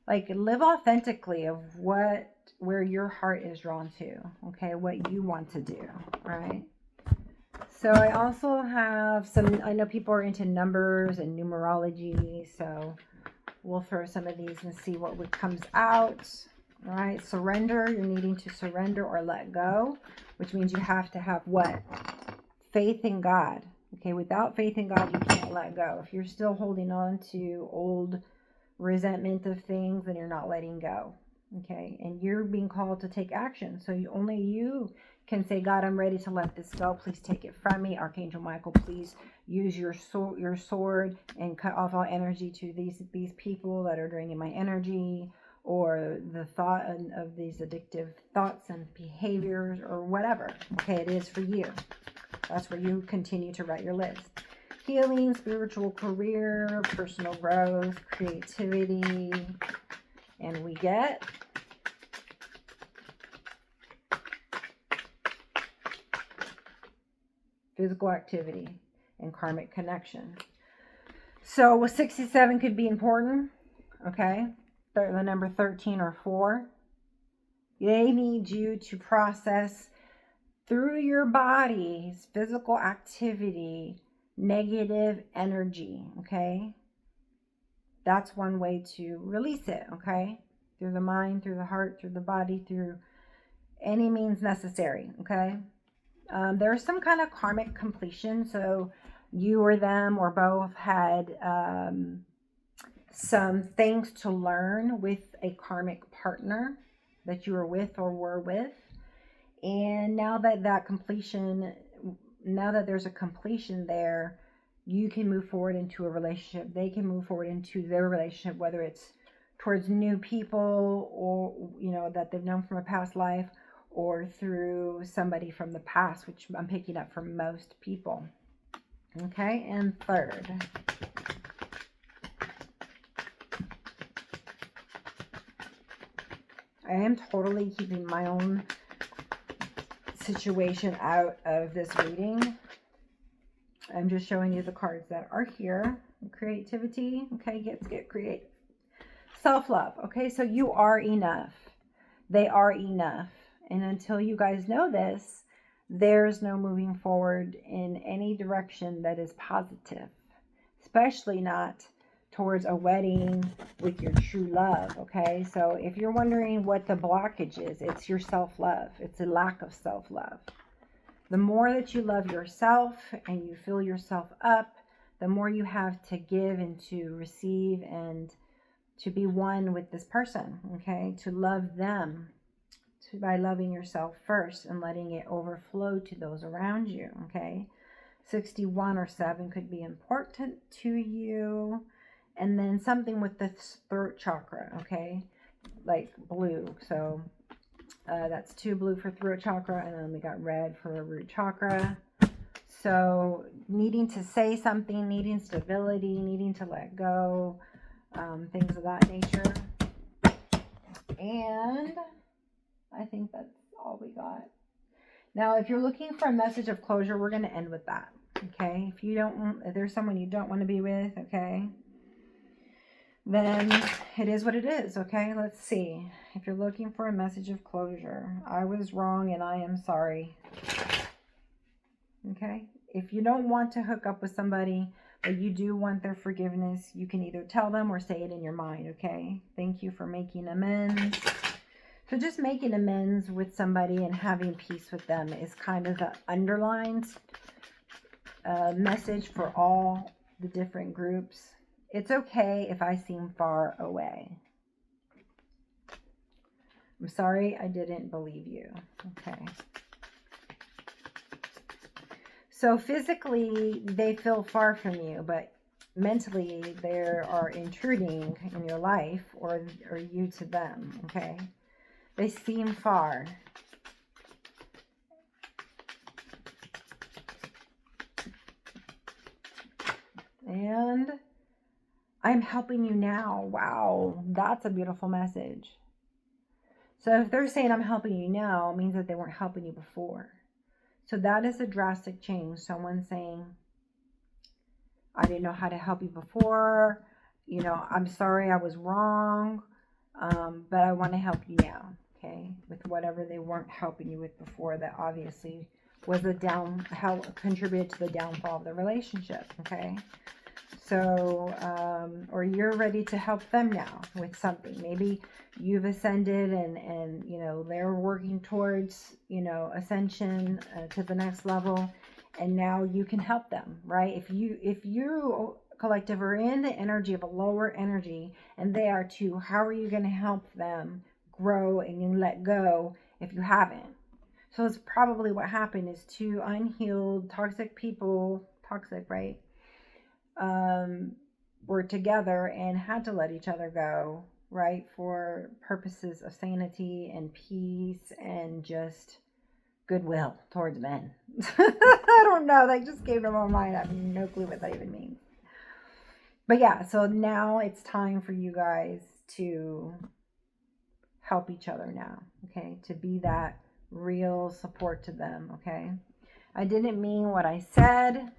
Like, live authentically of what where your heart is drawn to, okay, what you want to do, right? So I also have some, I know people are into numbers and numerology, so we'll throw some of these and see what comes out. All right, surrender. You're needing to surrender or let go, which means you have to have what? Faith in God. Okay, without faith in God, you can't let go. If you're still holding on to old resentment of things, then you're not letting go. Okay, and you're being called to take action. So only you can say, God, I'm ready to let this go. Please take it from me. Archangel Michael, please use your sword and cut off all energy to these people that are draining my energy, or the thought of these addictive thoughts and behaviors, or whatever. Okay, it is for you. That's where you continue to write your list. Healing, spiritual career, personal growth, creativity, and we get physical activity and karmic connection. So 67 could be important, okay? The number 13 or 4. They need you to process through your body's physical activity negative energy, okay? That's one way to release it, okay? Through the mind, through the heart, through the body, through any means necessary, okay? There's some kind of karmic completion, so you or them or both had some things to learn with a karmic partner that you were with or were with. And now that there's a completion there, you can move forward into a relationship. They can move forward into their relationship, whether it's towards new people, or, you know, that they've known from a past life, or through somebody from the past, which I'm picking up for most people. Okay, and third. I am totally keeping my own situation out of this reading. I'm just showing you the cards that are here. Creativity, okay, get creative. Self-love, okay, so you are enough. They are enough. And until you guys know this, there's no moving forward in any direction that is positive, especially not towards a wedding with your true love, okay? So if you're wondering what the blockage is, it's your self-love. It's a lack of self-love. The more that you love yourself and you fill yourself up, the more you have to give and to receive and to be one with this person, okay? To love them by loving yourself first and letting it overflow to those around you, okay? 61 or 7 could be important to you. And then something with the throat chakra, okay? Like blue. So that's 2 blue for throat chakra, and then we got red for root chakra. So needing to say something, needing stability, needing to let go, things of that nature. And I think that's all we got. Now, if you're looking for a message of closure, we're going to end with that, okay? If there's someone you don't want to be with, okay, then it is what it is, okay? Let's see. If you're looking for a message of closure, I was wrong and I am sorry. Okay? If you don't want to hook up with somebody, but you do want their forgiveness, you can either tell them or say it in your mind, okay? Thank you for making amends. So just making amends with somebody and having peace with them is kind of the underlined message for all the different groups. It's okay if I seem far away. I'm sorry I didn't believe you. Okay. So physically, they feel far from you, but mentally, they are intruding in your life, or you to them, okay? They seem far. And I'm helping you now. Wow, that's a beautiful message. So if they're saying I'm helping you now, it means that they weren't helping you before. So that is a drastic change. Someone saying, I didn't know how to help you before. You know, I'm sorry I was wrong, but I want to help you now. okay, with whatever they weren't helping you with before, that obviously was contributed to the downfall of the relationship, okay? So, or you're ready to help them now with something. Maybe you've ascended and you know, they're working towards, you know, ascension to the next level, and now you can help them, right? If you collective are in the energy of a lower energy and they are too, how are you going to help them grow and let go if you haven't? So it's probably what happened is two unhealed, toxic people, toxic, right? Were together and had to let each other go, right? For purposes of sanity and peace and just goodwill towards men. I don't know. That just came to my mind. I have no clue what that even means. But yeah, so now it's time for you guys to help each other now, okay? To be that real support to them, okay? I didn't mean what I said.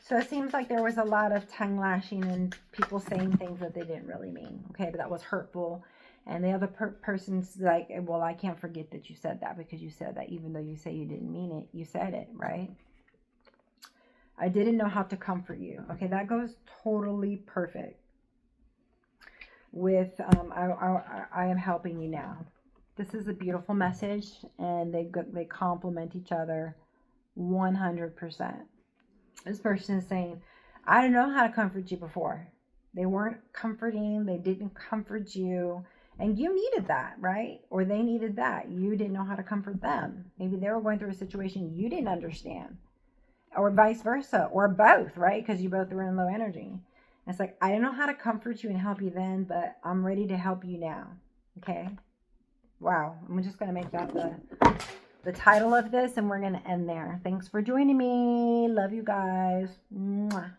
So it seems like there was a lot of tongue lashing and people saying things that they didn't really mean, okay? But that was hurtful. And the other person's like, well, I can't forget that you said that, because you said that even though you say you didn't mean it, you said it, right? I didn't know how to comfort you. Okay, that goes totally perfect with I am helping you now. This is a beautiful message, and they complement each other 100%. This person is saying, I don't know how to comfort you before. They weren't comforting. They didn't comfort you. And you needed that, right? Or they needed that. You didn't know how to comfort them. Maybe they were going through a situation you didn't understand. Or vice versa. Or both, right? Because you both were in low energy. And it's like, I don't know how to comfort you and help you then, but I'm ready to help you now. Okay? Wow. I'm just going to make that the title of this, and we're going to end there. Thanks for joining me. Love you guys. Mwah.